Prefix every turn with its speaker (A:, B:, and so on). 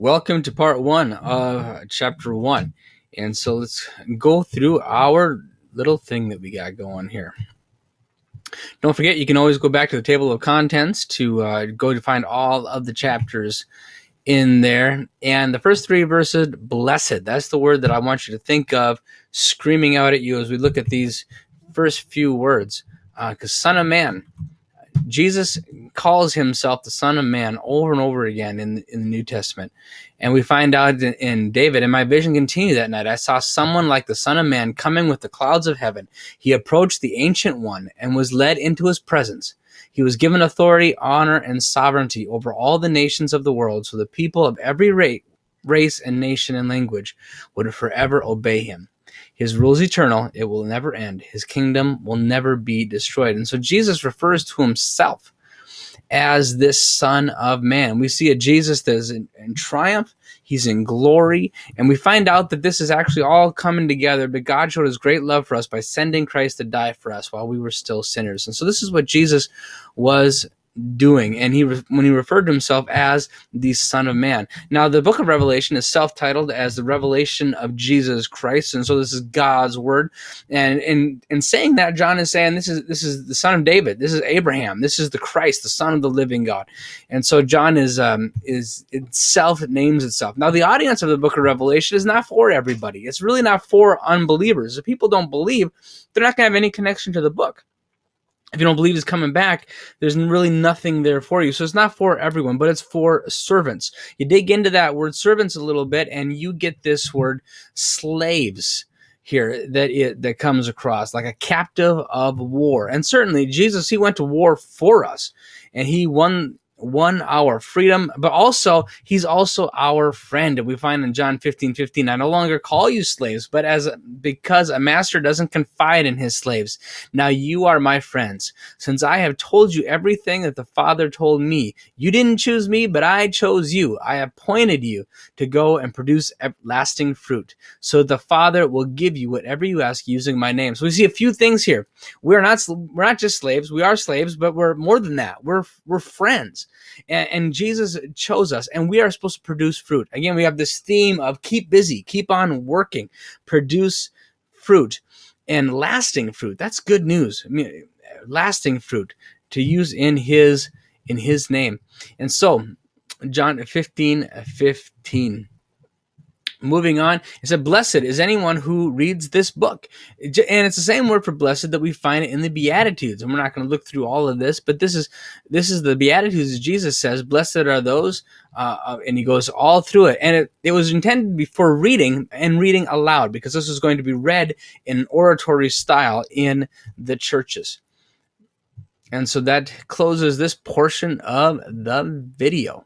A: Welcome to part one of chapter one. And so let's go through our little thing that we got going here. Don't forget, you can always go back to the table of contents to go to find all of the chapters in there. And the first three verses, blessed, that's the word that I want you to think of screaming out at you as we look at these first few words. Because Son of Man, Jesus calls himself the Son of Man over and over again in the New Testament. And we find out in David, and my vision continued that night. I saw someone like the Son of Man coming with the clouds of heaven. He approached the Ancient One and was led into his presence. He was given authority, honor, and sovereignty over all the nations of the world, so the people of every race and nation and language would forever obey him. His rule is eternal. It will never end. His kingdom will never be destroyed. And so Jesus refers to himself as this Son of Man. We see a Jesus that is in triumph. He's in glory. And we find out that this is actually all coming together. But God showed his great love for us by sending Christ to die for us while we were still sinners. And so this is what Jesus was doing, and when he referred to himself as the Son of Man. Now, the book of Revelation is self-titled as the revelation of Jesus Christ, and so this is God's word. And in saying that, John is saying this is the Son of David, this is Abraham, this is the Christ, the Son of the living God. And so John is itself, it names itself. Now, the audience of the book of Revelation is not for everybody. It's really not for unbelievers. If people don't believe, they're not going to have any connection to the book. If you don't believe he's coming back, there's really nothing there for you. So it's not for everyone, but it's for servants. You dig into that word servants a little bit, and you get this word slaves here that comes across, like a captive of war. And certainly Jesus, he went to war for us, and he won our freedom, but also he's also our friend. And we find in John 15:15, I no longer call you slaves, but because a master doesn't confide in his slaves. Now you are my friends, since I have told you everything that the Father told me. You didn't choose me, but I chose you. I appointed you to go and produce lasting fruit, so the Father will give you whatever you ask using my name. So we see a few things here. We're not just slaves. We are slaves, but we're more than that. We're friends. And Jesus chose us, and we are supposed to produce fruit. Again, we have this theme of keep busy, keep on working, produce fruit, and lasting fruit. That's good news. I mean, lasting fruit to use in his name. And so, John 15:15. Moving on, it said, blessed is anyone who reads this book. And it's the same word for blessed that we find in the Beatitudes. And we're not going to look through all of this, but this is the Beatitudes. Jesus says, blessed are those, and he goes all through it. And it was intended for reading and reading aloud, because this is going to be read in an oratory style in the churches. And so that closes this portion of the video.